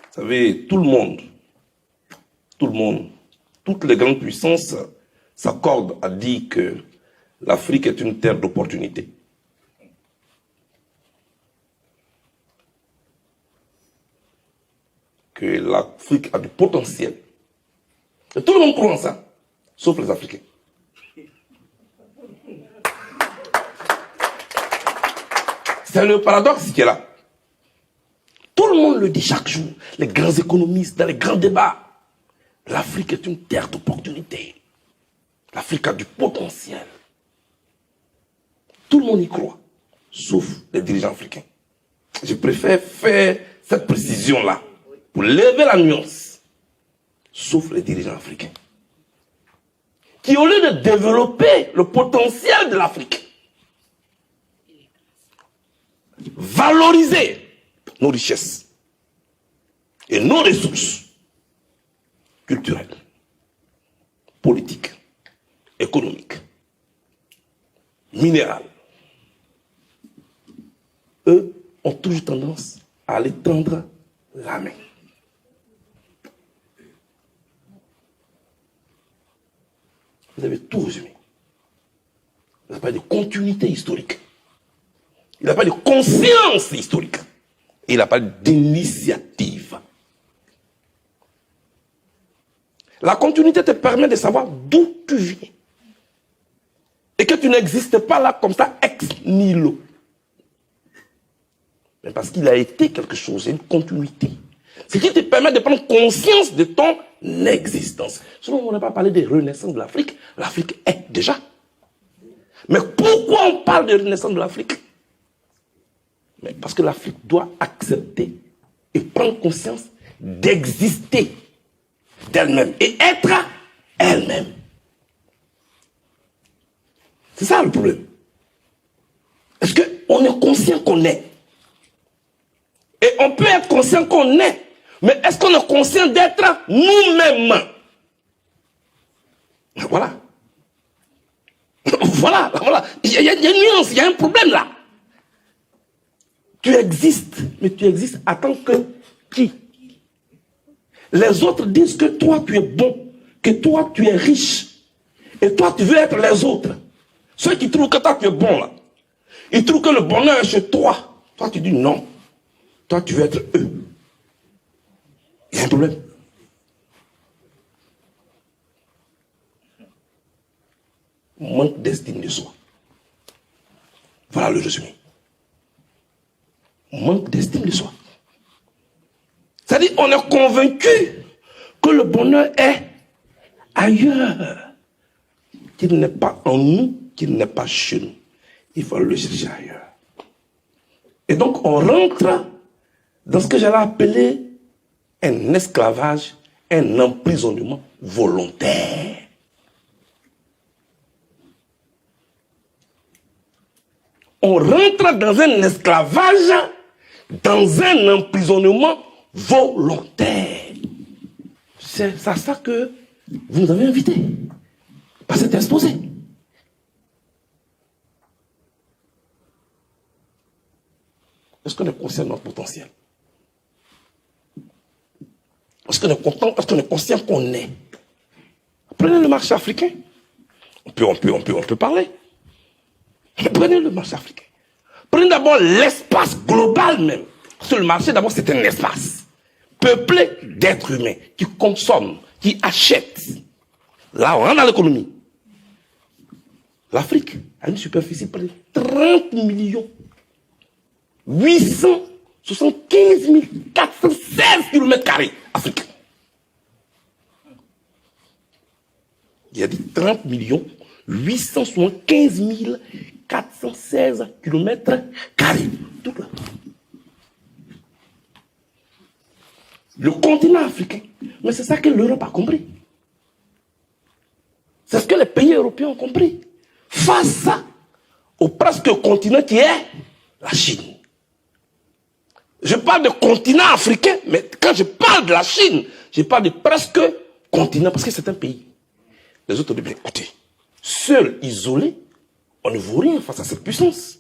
Vous savez, tout le monde, toutes les grandes puissances s'accordent à dire que l'Afrique est une terre d'opportunité. Que l'Afrique a du potentiel. Et tout le monde croit en ça, sauf les Africains. C'est le paradoxe qui est là. Tout le monde le dit chaque jour, les grands économistes, dans les grands débats. L'Afrique est une terre d'opportunité. L'Afrique a du potentiel. Tout le monde y croit, sauf les dirigeants africains. Je préfère faire cette précision-là, pour lever la nuance, sauf les dirigeants africains. Qui, au lieu de développer le potentiel de l'Afrique, valoriser nos richesses et nos ressources culturelles, politiques, économiques, minérales, eux ont toujours tendance à aller tendre la main. Vous avez tout résumé. Il n'y a pas de continuité historique. Il n'y a pas de conscience historique. Il n'a pas d'initiative. La continuité te permet de savoir d'où tu viens. Et que tu n'existes pas là comme ça, ex nihilo. Mais parce qu'il a été quelque chose, il y a une continuité. Ce qui te permet de prendre conscience de ton existence. Sinon, on n'a pas parlé de renaissance de l'Afrique. L'Afrique est déjà. Mais pourquoi on parle de renaissance de l'Afrique? Mais parce que l'Afrique doit accepter et prendre conscience d'exister d'elle-même et être elle-même. C'est ça le problème. Est-ce qu'on est conscient qu'on est? Et on peut être conscient qu'on est, mais est-ce qu'on est conscient d'être nous-mêmes? Voilà. Voilà. Il y a une nuance, il y a un problème là. Tu existes, mais tu existes en tant que qui? Les autres disent que toi tu es bon, que toi tu es riche, et toi tu veux être les autres. Ceux qui trouvent que toi tu es bon là, ils trouvent que le bonheur est chez toi. Toi tu dis non, toi tu veux être eux. Il y a un problème. Manque d'estime de soi. Voilà le résumé. Manque d'estime de soi. C'est-à-dire, on est convaincu que le bonheur est ailleurs, qu'il n'est pas en nous, qu'il n'est pas chez nous. Il faut le chercher ailleurs. Et donc, on rentre dans ce que j'allais appeler un esclavage, un emprisonnement volontaire. On rentre dans un esclavage, dans un emprisonnement volontaire. C'est à ça que vous nous avez invités, par cet exposé. Est-ce qu'on est conscient de notre potentiel? Est-ce qu'on est content? Est-ce qu'on est conscient qu'on est? Prenez le marché africain. On peut parler. Prenez le marché africain. Prenez d'abord l'espace global même. Parce que le marché, d'abord, c'est un espace peuplé d'êtres humains qui consomment, qui achètent. Là, on rentre dans l'économie. L'Afrique a a une superficie de près de 30 millions 875 416 km² africains. Il a dit 30 millions 875 416 km². Tout là. Le continent africain. Mais c'est ça que l'Europe a compris. C'est ce que les pays européens ont compris. Face au presque continent qui est la Chine. Je parle de continent africain, mais quand je parle de la Chine, je parle de presque continent, parce que c'est un pays. Les autres disent, écoutez, seuls, isolés, on ne vaut rien face à cette puissance.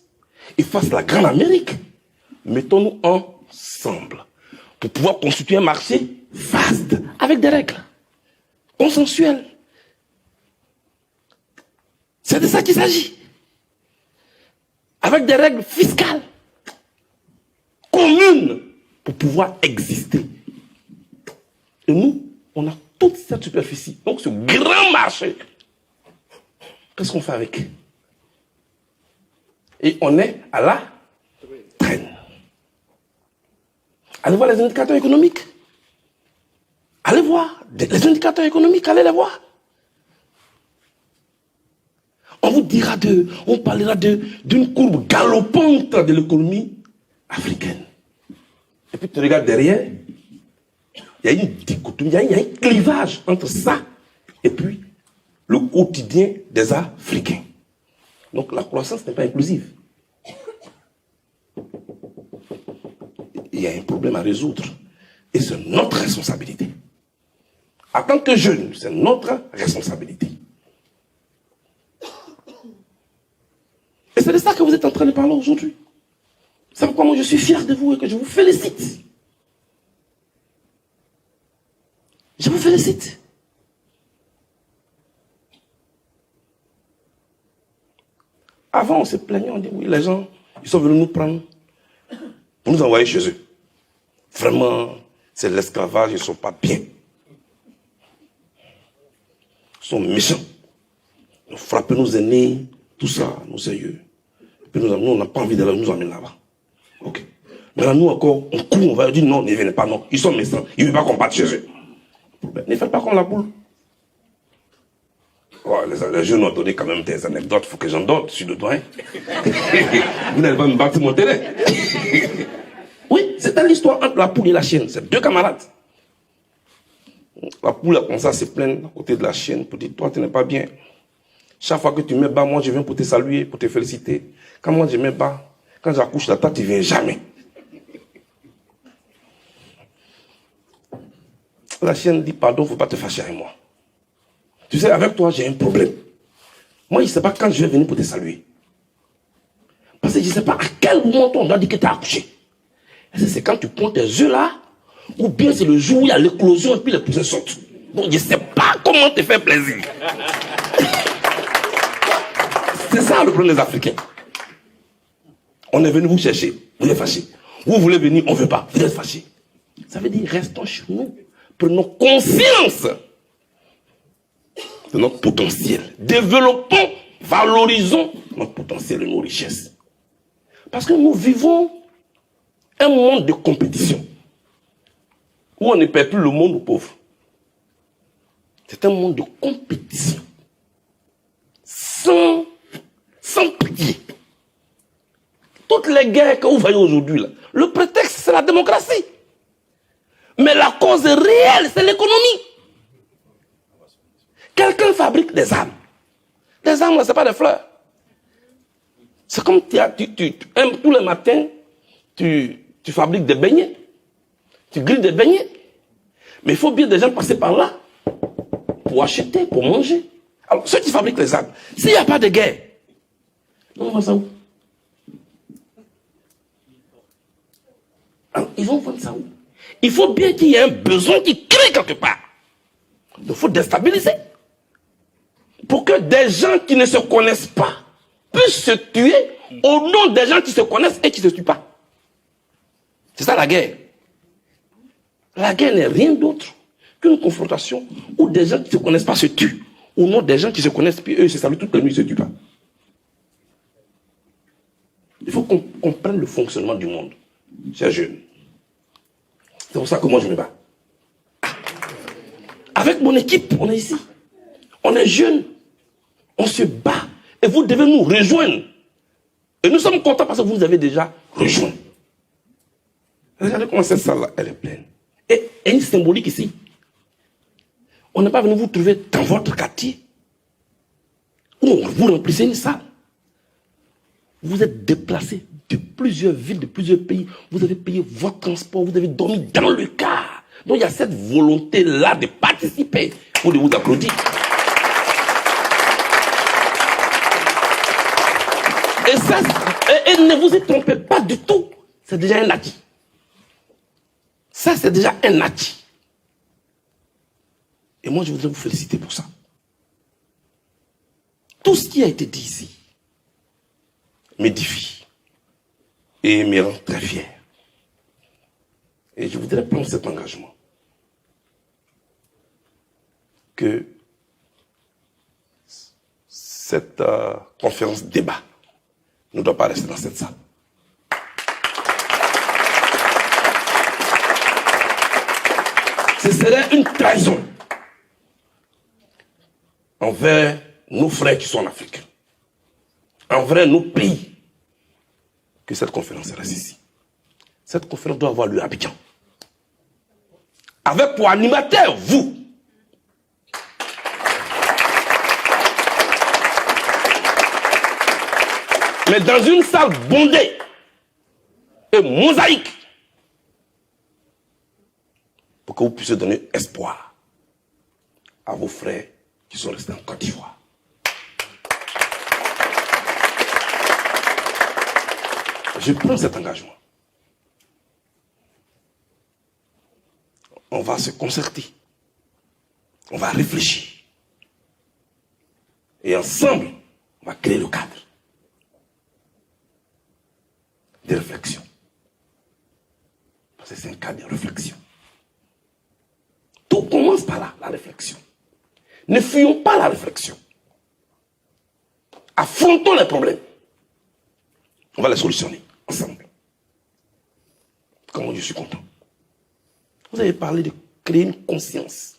Et face à la Grande Amérique, mettons-nous ensemble pour pouvoir constituer un marché vaste, avec des règles consensuelles. C'est de ça qu'il s'agit. Avec des règles fiscales communes pour pouvoir exister. Et nous, on a toute cette superficie. Donc ce grand marché, qu'est-ce qu'on fait avec? Et on est à la traîne. Allez voir les indicateurs économiques. Allez voir les indicateurs économiques, allez les voir. On vous dira on parlera d'une courbe galopante de l'économie africaine. Et puis tu regardes derrière, il y a une dichotomie, il y a un clivage entre ça et puis le quotidien des Africains. Donc la croissance n'est pas inclusive. Il y a un problème à résoudre. Et c'est notre responsabilité. En tant que jeunes, c'est notre responsabilité. Et c'est de ça que vous êtes en train de parler aujourd'hui. C'est pourquoi moi je suis fier de vous et que je vous félicite. Je vous félicite. Avant, on se plaignait, on dit oui, les gens, ils sont venus nous prendre pour nous envoyer chez eux. Vraiment, c'est l'esclavage, ils ne sont pas bien. Ils sont méchants. Ils frappent nos aînés, tout ça, nos sérieux. Et puis nous, on n'a pas envie de nous emmener là-bas. Ok. Maintenant, nous encore, on court, on va dire non, ne venez pas, non. Ils sont méchants, ils ne veulent pas qu'on parte chez eux. Ben, ne faites pas comme la poule. Oh, les jeunes ont donné quand même des anecdotes, il faut que j'en donne sur le doigt. Vous n'allez pas me battre mon terrain. Oui, c'était l'histoire entre la poule et la chienne. C'est deux camarades. La poule a commencé à se plaindre à côté de la chienne pour dire, toi, tu n'es pas bien. Chaque fois que tu me bats, moi, je viens pour te saluer, pour te féliciter. Quand moi, je me bats, quand j'accouche la tête, tu ne viens jamais. La chienne dit, pardon, il ne faut pas te fâcher avec moi. Tu sais, avec toi, j'ai un problème. Moi, je ne sais pas quand je vais venir pour te saluer. Parce que je ne sais pas à quel moment on doit dire que tu as accouché. Est-ce que c'est quand tu prends tes œufs là, ou bien c'est le jour où il y a l'éclosion et puis les poussins sautent. Donc, je ne sais pas comment te faire plaisir. C'est ça le problème des Africains. On est venu vous chercher, vous êtes fâchés. Vous voulez venir, on ne veut pas, vous êtes fâchés. Ça veut dire, restons chez nous, prenons conscience de notre potentiel. Développons, valorisons notre potentiel et nos richesses. Parce que nous vivons un monde de compétition où on ne perd plus le monde aux pauvres. C'est un monde de compétition. Sans pitié. Toutes les guerres que vous voyez aujourd'hui, là, le prétexte, c'est la démocratie. Mais la cause réelle, c'est l'économie. Quelqu'un fabrique des armes. Les armes, ce n'est pas des fleurs. C'est comme tous les matins, tu fabriques des beignets. Tu grilles des beignets. Mais il faut bien des gens passer par là pour acheter, pour manger. Alors, ceux qui fabriquent les armes, s'il n'y a pas de guerre, on va ça où? Alors, ils vont vendre ça où? Il faut bien qu'il y ait un besoin qui crée quelque part. Il faut déstabiliser. Pour que des gens qui ne se connaissent pas puissent se tuer au nom des gens qui se connaissent et qui ne se tuent pas. C'est ça la guerre. La guerre n'est rien d'autre qu'une confrontation où des gens qui ne se connaissent pas se tuent au nom des gens qui se connaissent, puis eux ils se saluent toute la nuit, ils ne se tuent pas. qu'on comprenne le fonctionnement du monde. Chers jeunes, c'est pour ça que moi je me bats. Avec mon équipe, on est ici. On est jeunes. On se bat. Et vous devez nous rejoindre. Et nous sommes contents parce que vous nous avez déjà rejoints. Regardez comment cette salle-là, elle est pleine. Et il y a une symbolique ici. On n'est pas venu vous trouver dans votre quartier. Où vous remplissez une salle. Vous êtes déplacés de plusieurs villes, de plusieurs pays. Vous avez payé votre transport. Vous avez dormi dans le car. Donc il y a cette volonté-là de participer. Il faut vous applaudir. Et ça, et ne vous y trompez pas du tout. C'est déjà un acquis. Ça, c'est déjà un acquis. Et moi, je voudrais vous féliciter pour ça. Tout ce qui a été dit ici m'édifie et me rend très fier. Et je voudrais prendre cet engagement que cette conférence débat ne doit pas rester dans cette salle. Ce serait une trahison envers nos frères qui sont en Afrique, envers nos pays, que cette conférence reste ici. Cette conférence doit avoir lieu à Abidjan. Avec pour animateur, vous. Mais dans une salle bondée et mosaïque, pour que vous puissiez donner espoir à vos frères qui sont restés en Côte d'Ivoire. Je prends cet engagement. On va se concerter. On va réfléchir. Et ensemble, on va créer le cadre de réflexion. Parce que c'est un cadre de réflexion. Tout commence par là, la réflexion. Ne fuyons pas la réflexion. Affrontons les problèmes. On va les solutionner ensemble. Comment je suis content. Vous avez parlé de créer une conscience.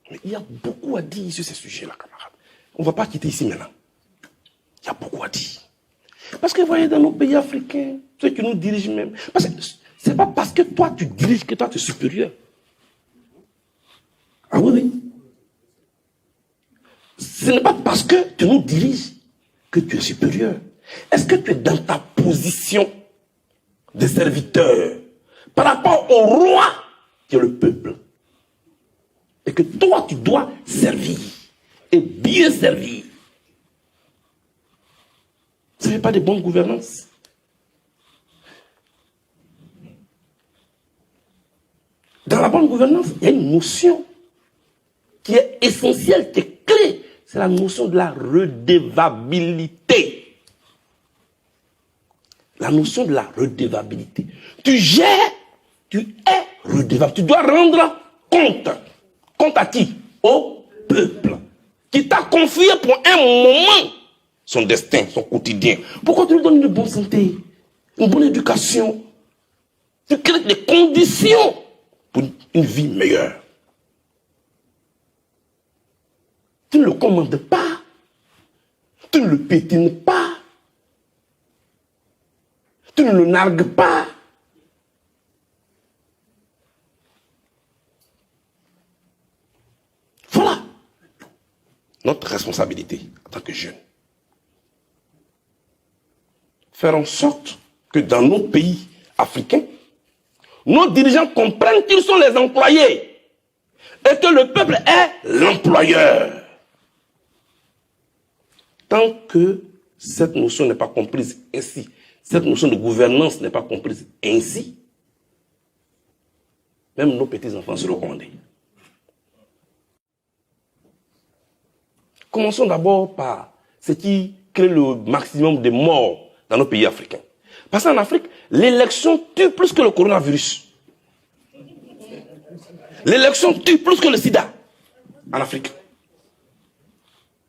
Mais il y a beaucoup à dire sur ces sujets-là, camarades. On ne va pas quitter ici maintenant. Il y a beaucoup à dire. Parce que vous voyez, dans nos pays africains, ceux qui nous dirigent même, parce que ce n'est pas parce que toi tu diriges que toi tu es supérieur. Ah oui, oui. Ce n'est pas parce que tu nous diriges que tu es supérieur. Est-ce que tu es dans ta position de serviteur par rapport au roi qui est le peuple? Et que toi, tu dois servir et bien servir. Ce n'est pas de bonne gouvernance. Dans la bonne gouvernance, il y a une notion qui est essentielle, qui est clé. C'est la notion de la redevabilité. La notion de la redevabilité. Tu gères, tu es redevable. Tu dois rendre compte. Compte à qui? Au peuple. Qui t'a confié pour un moment son destin, son quotidien. Pourquoi tu lui donnes une bonne santé, une bonne éducation? Tu crées des conditions pour une vie meilleure. Tu ne le commandes pas. Tu ne le pétines pas. Tu ne le nargues pas. Voilà notre responsabilité en tant que jeunes. Faire en sorte que dans nos pays africains, nos dirigeants comprennent qu'ils sont les employés et que le peuple est l'employeur. Tant que cette notion n'est pas comprise ainsi, cette notion de gouvernance n'est pas comprise ainsi, même nos petits-enfants seront condamnés. Commençons d'abord par ce qui crée le maximum de morts dans nos pays africains. Parce qu'en Afrique, l'élection tue plus que le coronavirus. L'élection tue plus que le sida en Afrique.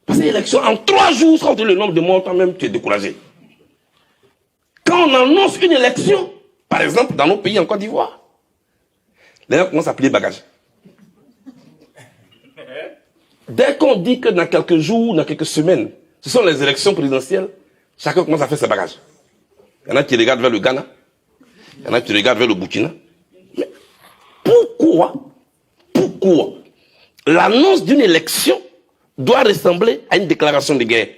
Parce que l'élection, en 3 jours, quand tu as le nombre de morts, toi-même, tu es découragé. quand on annonce une élection, par exemple dans nos pays en Côte d'Ivoire, les gens commencent à plier bagages. Dès qu'on dit que dans quelques jours, dans quelques semaines, ce sont les élections présidentielles, chacun commence à faire ses bagages. Il y en a qui regardent vers le Ghana, il y en a qui regardent vers le Burkina. Mais pourquoi l'annonce d'une élection doit ressembler à une déclaration de guerre?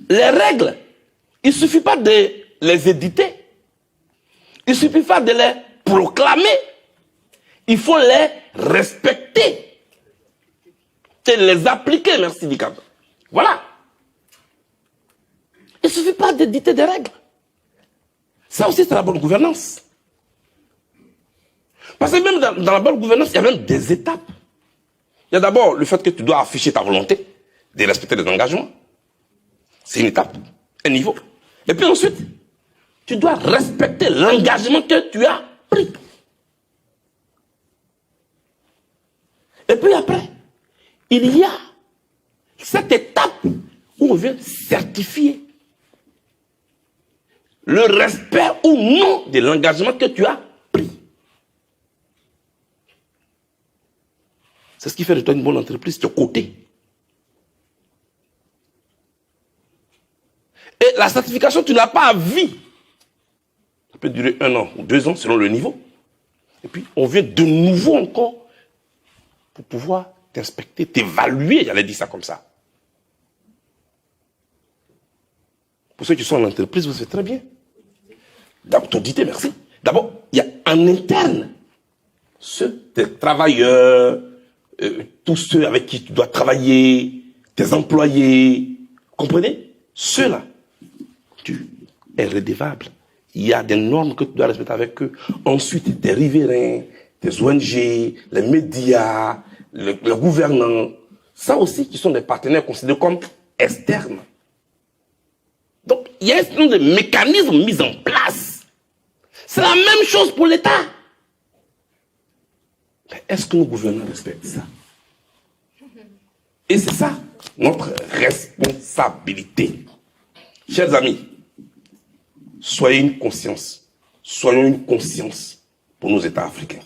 Les règles, il ne suffit pas de les éditer, il ne suffit pas de les proclamer, il faut les respecter et les appliquer, merci Dicap. Voilà. Il ne suffit pas d'éditer des règles. Ça aussi, c'est la bonne gouvernance. Parce que même dans la bonne gouvernance, il y a même des étapes. Il y a d'abord le fait que tu dois afficher ta volonté de respecter les engagements. C'est une étape, un niveau. Et puis ensuite, tu dois respecter l'engagement que tu as pris. Et puis après, il y a cette étape où on vient certifier le respect ou non de l'engagement que tu as pris. C'est ce qui fait de toi une bonne entreprise, tu es coté. Et la certification, tu n'as pas à vie. Ça peut durer 1 an ou 2 ans selon le niveau. Et puis, on vient de nouveau encore pour pouvoir t'inspecter, t'évaluer, j'allais dire ça comme ça. Pour ceux qui sont en entreprise, vous faites très bien. D'abord, t'auditer, merci. D'abord, il y a en interne tes travailleurs, tous ceux avec qui tu dois travailler, tes employés, comprenez? Ceux-là, tu es redevable. Il y a des normes que tu dois respecter avec eux. Ensuite, tes riverains, tes ONG, les médias, le gouvernant, ça aussi qui sont des partenaires considérés comme externes. Donc, il y a un certain nombre de mécanismes mis en place. C'est la même chose pour l'État. Mais est-ce que nos gouvernants respectent ça? Et c'est ça, notre responsabilité. Chers amis, soyons une conscience pour nos États africains.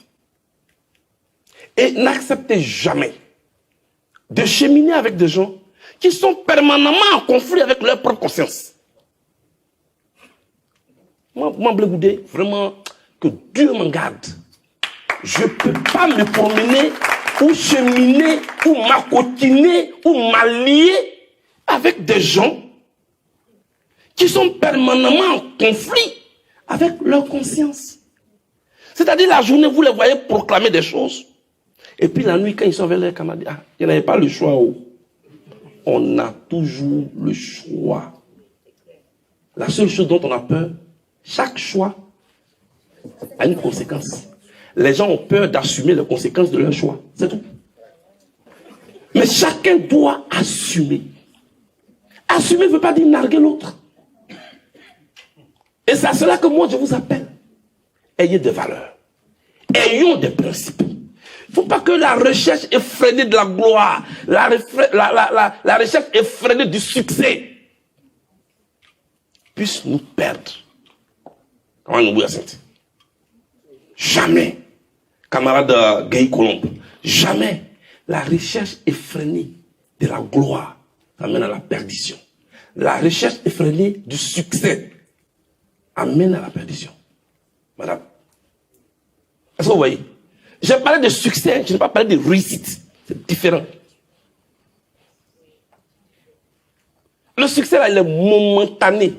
Et n'acceptez jamais de cheminer avec des gens qui sont permanemment en conflit avec leur propre conscience. Moi, Blé, vraiment, que Dieu m'en garde. Je ne peux pas me promener ou cheminer ou m'acotiner ou m'allier avec des gens qui sont permanemment en conflit avec leur conscience. C'est-à-dire, la journée, vous les voyez proclamer des choses. Et puis la nuit, quand ils sont avec leurs camarades, il n'y avait pas le choix. On a toujours le choix. La seule chose dont on a peur, chaque choix a une conséquence. Les gens ont peur d'assumer les conséquences de leur choix. C'est tout. Mais chacun doit assumer. Assumer ne veut pas dire narguer l'autre. Et c'est à cela que moi je vous appelle. Ayez des valeurs. Ayons des principes. Il ne faut pas que la recherche effrénée de la gloire, la recherche effrénée du succès puisse nous perdre. Comment nous Sainte? Jamais, camarade Gay Colombe, jamais la recherche effrénée de la gloire amène à la perdition. La recherche effrénée du succès amène à la perdition. Madame, est-ce que vous voyez? J'ai parlé de succès, je n'ai pas parlé de réussite. C'est différent. Le succès, là, il est momentané.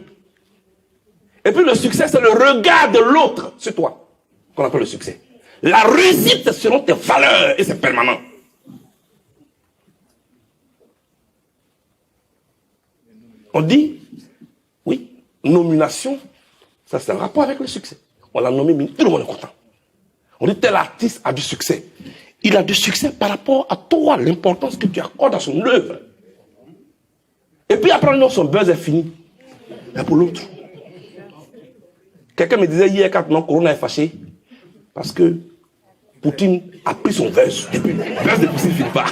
Et puis le succès, c'est le regard de l'autre sur toi, qu'on appelle le succès. La réussite, c'est selon tes valeurs et c'est permanent. On dit, oui, nomination, ça c'est un rapport avec le succès. On l'a nommé, mais tout le monde est content. On dit, tel artiste a du succès. Il a du succès par rapport à toi, l'importance que tu accordes à son œuvre. Et puis après, non, son buzz est fini. Mais pour l'autre. Quelqu'un me disait hier, quand Corona est fâché, parce que Poutine a pris son buzz. Et puis, le buzz de Poutine ne finit pas.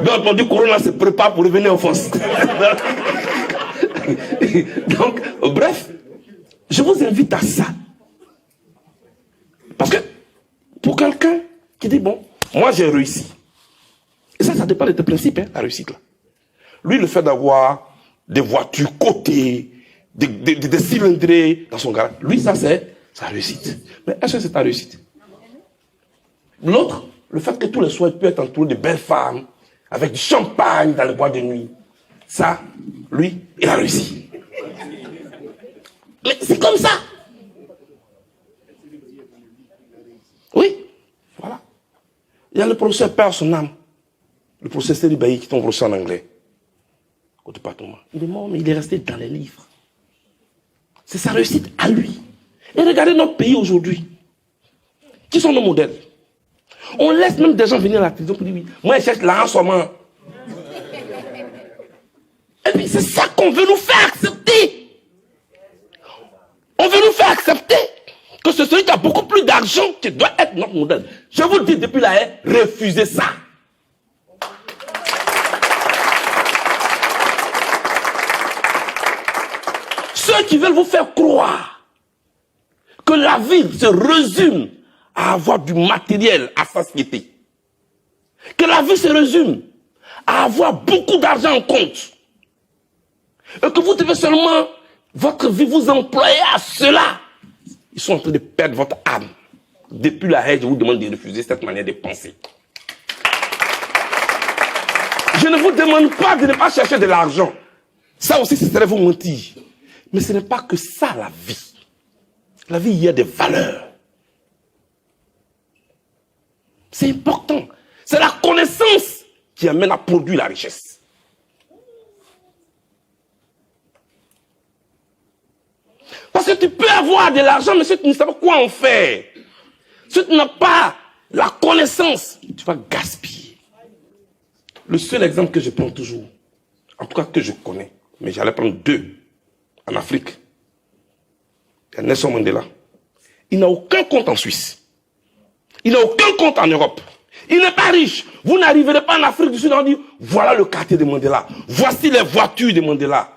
Donc on dit Corona se prépare pour revenir en force. Donc, bref, je vous invite à ça. Parce que pour quelqu'un qui dit, bon, moi j'ai réussi. Et ça dépend de tes principes, hein, la réussite là. Lui, le fait d'avoir des voitures cotées, des cylindrés dans son garage, lui, ça c'est sa réussite. Mais est-ce que c'est ta réussite? L'autre, le fait que tous les soirs, il peut être entouré de belles femmes, avec du champagne dans les boîtes de nuit, ça, lui, il a réussi. Mais c'est comme ça. Oui, voilà. Il y a le professeur Père son âme, le professeur Ribaï qui tombe en anglais. Au département. Il est mort, mais il est resté dans les livres. C'est sa réussite à lui. Et regardez notre pays aujourd'hui. Qui sont nos modèles? On laisse même des gens venir à la prison pour dire oui. Moi, je cherche l'argent seulement. Et puis, c'est ça qu'on veut nous faire accepter. On veut nous faire accepter que c'est celui qui a beaucoup plus d'argent qui doit être notre modèle. Je vous le dis depuis la haie, refusez ça. Ceux qui veulent vous faire croire que la vie se résume à avoir du matériel à satiété, que la vie se résume à avoir beaucoup d'argent en compte, et que vous devez seulement, votre vie, vous employer à cela, ils sont en train de perdre votre âme. Depuis la haie, je vous demande de refuser cette manière de penser. Je ne vous demande pas de ne pas chercher de l'argent. Ça aussi, ce serait vous mentir. Mais ce n'est pas que ça, la vie. La vie, il y a des valeurs. C'est important. C'est la connaissance qui amène à produire la richesse. Parce que tu peux avoir de l'argent, mais si tu ne sais pas quoi en faire, si tu n'as pas la connaissance, tu vas gaspiller. Le seul exemple que je prends toujours, en tout cas que je connais, mais j'allais prendre deux, en Afrique, il y a Nelson Mandela. Il n'a aucun compte en Suisse. Il n'a aucun compte en Europe. Il n'est pas riche. Vous n'arriverez pas en Afrique du Sud en disant, voilà le quartier de Mandela. Voici les voitures de Mandela.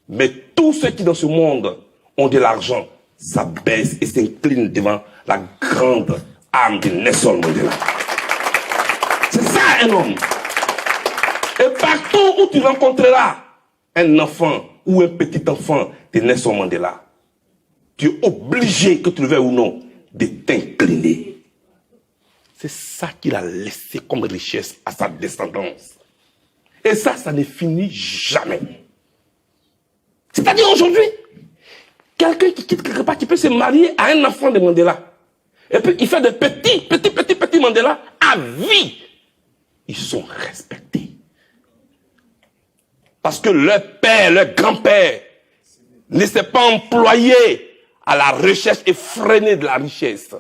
Mais tous ceux qui dans ce monde ont de l'argent s'abaissent et s'inclinent devant la grande âme de Nelson Mandela. C'est ça un homme. Et partout où tu rencontreras un enfant ou un petit enfant de Nelson Mandela, tu es obligé, que tu le veuilles ou non, de t'incliner. C'est ça qu'il a laissé comme richesse à sa descendance. Et ça ne finit jamais. C'est-à-dire aujourd'hui, quelqu'un qui quitte quelque part, qui peut se marier à un enfant de Mandela. Et puis il fait de petits Mandela à vie. Ils sont respectés. Parce que leur père, leur grand-père ne s'est pas employé à la recherche effrénée de la richesse.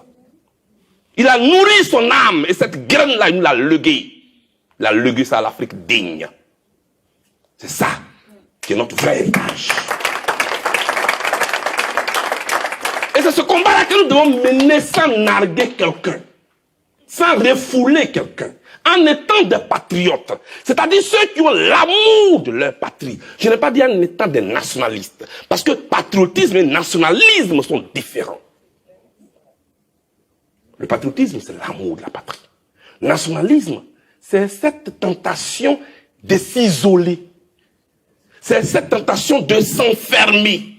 Il a nourri son âme et cette graine-là, il nous l'a léguée. Il a légué ça à l'Afrique digne. C'est ça qui est notre vrai héritage. Et c'est ce combat-là que nous devons mener sans narguer quelqu'un, sans refouler quelqu'un, en étant des patriotes. C'est-à-dire ceux qui ont l'amour de leur patrie. Je n'ai pas dit en étant des nationalistes. Parce que patriotisme et nationalisme sont différents. Le patriotisme, c'est l'amour de la patrie. Le nationalisme, c'est cette tentation de s'isoler. C'est cette tentation de s'enfermer.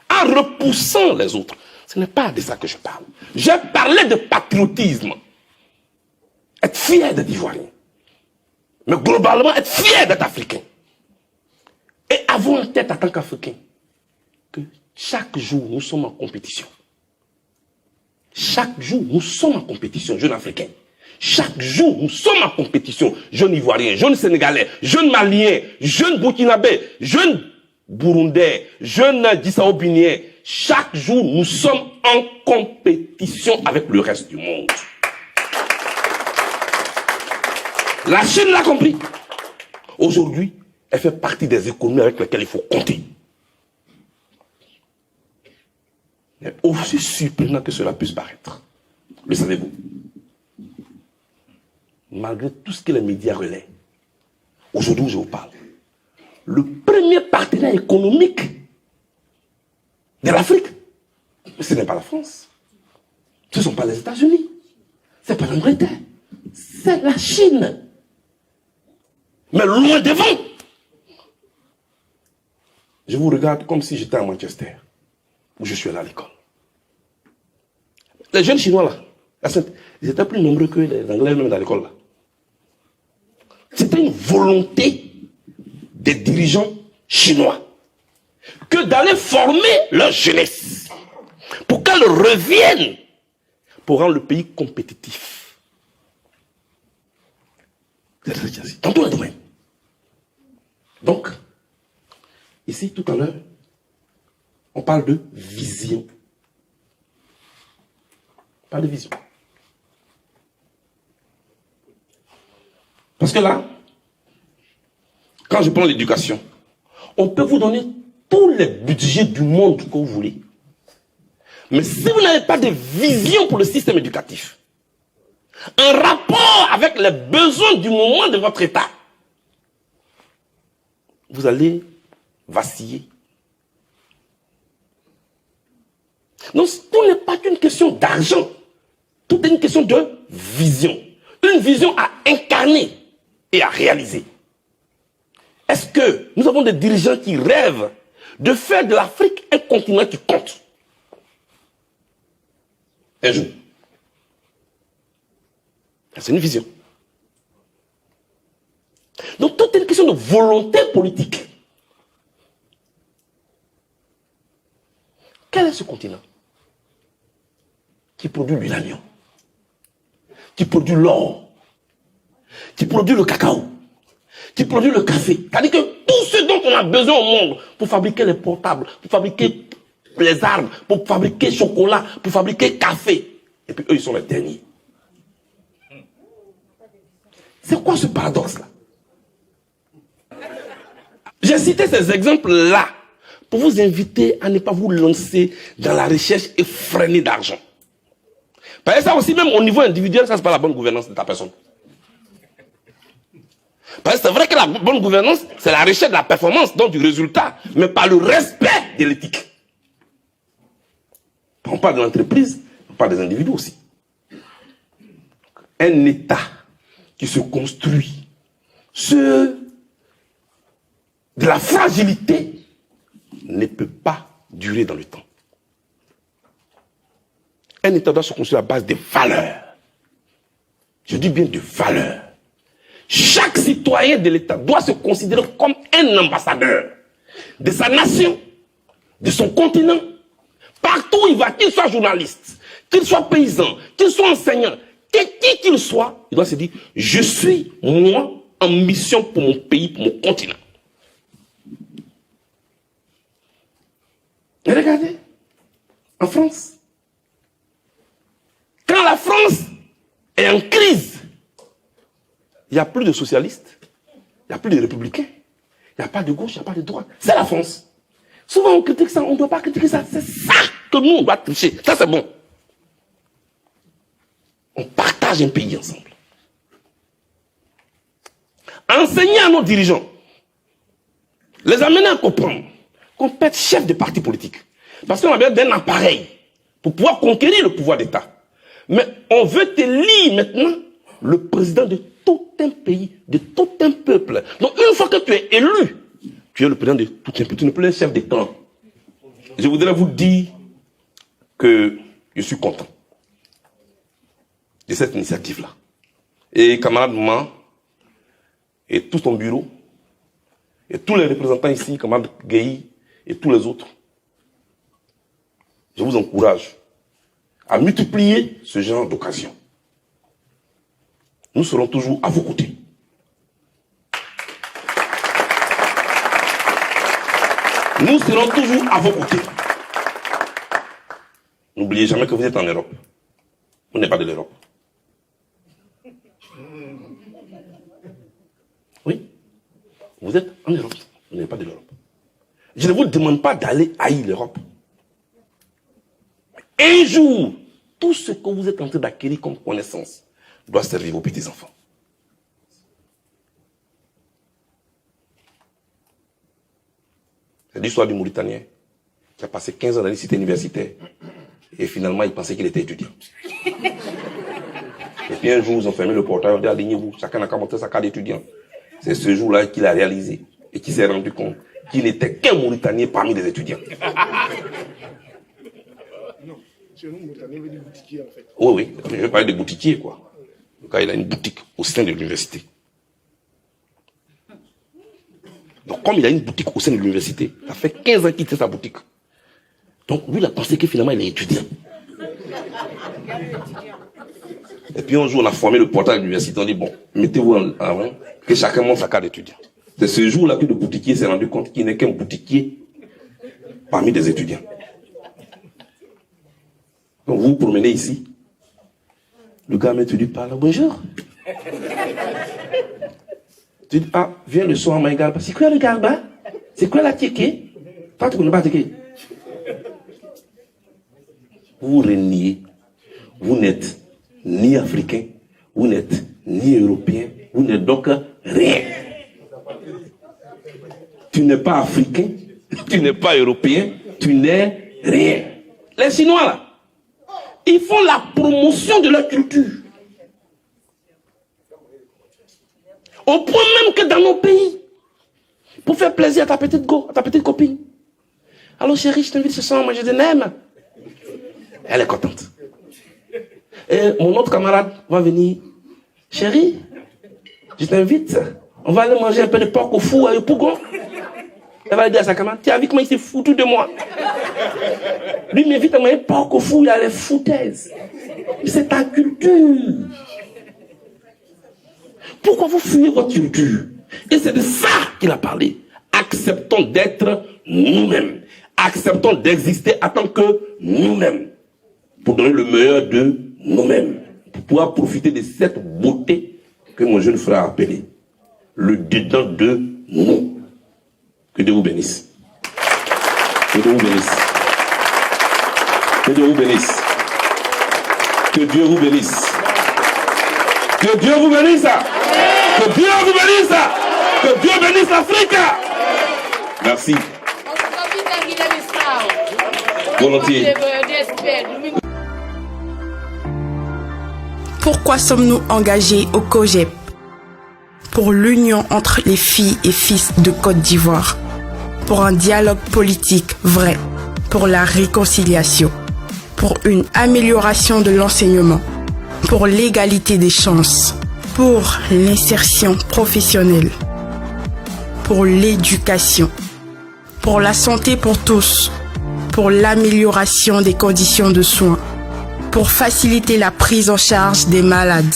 En repoussant les autres. Ce n'est pas de ça que je parle. J'ai parlé de patriotisme. Être fier d'être ivoirien. Mais globalement, être fier d'être africain. Et avoir en tête en tant qu'Africain que chaque jour, nous sommes en compétition. Chaque jour, nous sommes en compétition, jeunes Africains. Chaque jour, nous sommes en compétition, jeunes Ivoiriens, jeunes Sénégalais, jeunes Maliens, jeunes Burkinabés, jeunes Burundais, jeunes Bissau-Guinéens. Chaque jour, nous sommes en compétition avec le reste du monde. La Chine l'a compris. Aujourd'hui, elle fait partie des économies avec lesquelles il faut compter. Mais aussi surprenant que cela puisse paraître, le savez-vous, malgré tout ce que les médias relaient, aujourd'hui où je vous parle, le premier partenaire économique de l'Afrique, ce n'est pas la France, ce ne sont pas les États-Unis, ce n'est pas l'Angleterre, c'est la Chine. Mais loin devant. Je vous regarde comme si j'étais à Manchester, où je suis allé à l'école. Les jeunes Chinois là, ils étaient plus nombreux que les Anglais même dans l'école là. C'était une volonté des dirigeants chinois que d'aller former leur jeunesse pour qu'elle revienne pour rendre le pays compétitif. Dans tous les domaines. Donc, ici tout à l'heure, on parle de vision. On parle de vision. Parce que là, quand je prends l'éducation, on peut vous donner tous les budgets du monde que vous voulez. Mais si vous n'avez pas de vision pour le système éducatif, un rapport avec les besoins du moment de votre État, vous allez vaciller. Donc, tout n'est pas qu'une question d'argent. Tout est une question de vision. Une vision à incarner et à réaliser. Est-ce que nous avons des dirigeants qui rêvent de faire de l'Afrique un continent qui compte? Un jour. C'est une vision. Donc, tout est une question de volonté politique. Quel est ce continent qui produit l'uranium, qui produit l'or, qui produit le cacao, qui produit le café? C'est-à-dire que tout ce dont on a besoin au monde pour fabriquer les portables, pour fabriquer les armes, pour fabriquer chocolat, pour fabriquer café. Et puis eux, ils sont les derniers. C'est quoi ce paradoxe-là? J'ai cité ces exemples-là pour vous inviter à ne pas vous lancer dans la recherche effrénée d'argent. Parce que ça aussi, même au niveau individuel, ça c'est pas la bonne gouvernance de ta personne. Parce que c'est vrai que la bonne gouvernance, c'est la recherche de la performance, donc du résultat, mais pas le respect de l'éthique. On parle de l'entreprise, on parle des individus aussi. Un État qui se construit sur de la fragilité ne peut pas durer dans le temps. Un État doit se construire à base de valeurs. Je dis bien de valeurs. Chaque citoyen de l'État doit se considérer comme un ambassadeur de sa nation, de son continent. Partout où il va, qu'il soit journaliste, qu'il soit paysan, qu'il soit enseignant, qui qu'il soit, il doit se dire, je suis, moi, en mission pour mon pays, pour mon continent. Et regardez, en France, quand la France est en crise, il n'y a plus de socialistes, il n'y a plus de républicains, il n'y a pas de gauche, il n'y a pas de droite. C'est la France. Souvent on critique ça, on ne doit pas critiquer ça. C'est ça que nous, on doit tricher. Ça, c'est bon. On partage un pays ensemble. Enseigner à nos dirigeants, les amener à comprendre qu'on peut être chef de parti politique. Parce qu'on a besoin d'un appareil pour pouvoir conquérir le pouvoir d'État. Mais on veut élire maintenant le président de tout un pays, de tout un peuple. Donc une fois que tu es élu, tu es le président de tout un peuple, tu n'es plus le chef de clan. Je voudrais vous dire que je suis content de cette initiative-là. Et camarade Ma, et tout ton bureau, et tous les représentants ici, camarade Gueye, et tous les autres, je vous encourage à multiplier ce genre d'occasion. Nous serons toujours à vos côtés. Nous serons toujours à vos côtés. N'oubliez jamais que vous êtes en Europe. Vous n'êtes pas de l'Europe. Oui. Vous êtes en Europe. Vous n'êtes pas de l'Europe. Je ne vous demande pas d'aller haïr l'Europe. Un jour, tout ce que vous êtes en train d'acquérir comme connaissance doit servir vos petits-enfants. C'est l'histoire du Mauritanien qui a passé 15 ans dans les cités universitaires. Et finalement, il pensait qu'il était étudiant. Et puis un jour, ils ont fermé le portail, on dit alignez-vous, chacun n'a qu'à monter sa carte d'étudiant. C'est ce jour-là qu'il a réalisé et qu'il s'est rendu compte qu'il n'était qu'un Mauritanien parmi les étudiants. Non, c'est un Mauritanien veut dire boutiquier en fait. Oui, je vais parler de boutiquier, quoi. Donc, il a une boutique au sein de l'université. Donc, comme il a une boutique au sein de l'université, ça fait 15 ans qu'il tient sa boutique. Donc, lui, il a pensé que finalement, il est étudiant. Et puis, un jour, on a formé le portail de l'université. On dit, bon, mettez-vous en avant, que chacun monte sa carte d'étudiant. C'est ce jour-là que le boutiquier s'est rendu compte qu'il n'est qu'un boutiquier parmi des étudiants. Donc, vous vous promenez ici. Le gars me dit, parle, bonjour. Tu dis, ah, viens le soir, my garba. C'est quoi le garba? C'est quoi la ticket? Toi, tu ne connais pas la ticket. Vous reniez. Vous n'êtes ni africain, vous n'êtes ni européen, vous n'êtes donc rien. Tu n'es pas africain, tu n'es pas européen, tu n'es rien. Les Chinois, là, ils font la promotion de leur culture. Au point même que dans nos pays, pour faire plaisir à ta petite go, à ta petite copine. Alors chérie, je t'invite ce soir à manger des nems. Elle est contente. Et mon autre camarade va venir. Chérie, je t'invite. On va aller manger un peu de porc au four et au pougon. Elle va dire à sa camarade, tu as vu comment il s'est foutu de moi? Lui m'invite à manger porc au four, il a les foutaises. C'est ta culture. Pourquoi vous fuyez votre culture? Et c'est de ça qu'il a parlé. Acceptons d'être nous-mêmes. Acceptons d'exister en tant que nous-mêmes. Pour donner le meilleur de nous-mêmes. Pour pouvoir profiter de cette beauté que mon jeune frère a appelée le dedans de nous. Que Dieu vous bénisse. Que Dieu vous bénisse. Que Dieu vous bénisse. Que Dieu vous bénisse. Que Dieu vous bénisse. Que Dieu vous bénisse. Que Dieu bénisse l'Afrique. Merci. Volontiers. Pourquoi sommes-nous engagés au COGEP? Pour l'union entre les filles et fils de Côte d'Ivoire. Pour un dialogue politique vrai. Pour la réconciliation. Pour une amélioration de l'enseignement. Pour l'égalité des chances. Pour l'insertion professionnelle. Pour l'éducation. Pour la santé pour tous. Pour l'amélioration des conditions de soins. Pour faciliter la prise en charge des malades.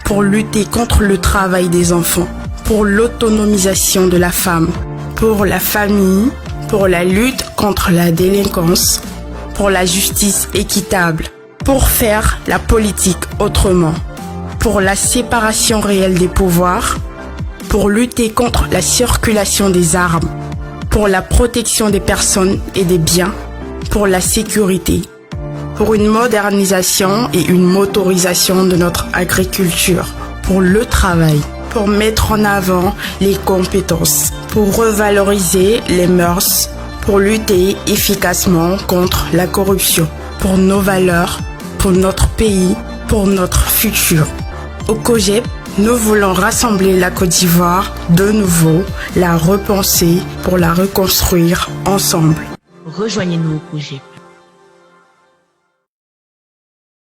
Pour lutter contre le travail des enfants. Pour l'autonomisation de la femme. Pour la famille. Pour la lutte contre la délinquance. Pour la justice équitable. Pour faire la politique autrement. Pour la séparation réelle des pouvoirs. Pour lutter contre la circulation des armes. Pour la protection des personnes et des biens. Pour la sécurité. Pour une modernisation et une motorisation de notre agriculture. Pour le travail. Pour mettre en avant les compétences. Pour revaloriser les mœurs. Pour lutter efficacement contre la corruption. Pour nos valeurs. Pour notre pays. Pour notre futur. Au COGEP, nous voulons rassembler la Côte d'Ivoire de nouveau, la repenser pour la reconstruire ensemble. Rejoignez-nous au COGEP.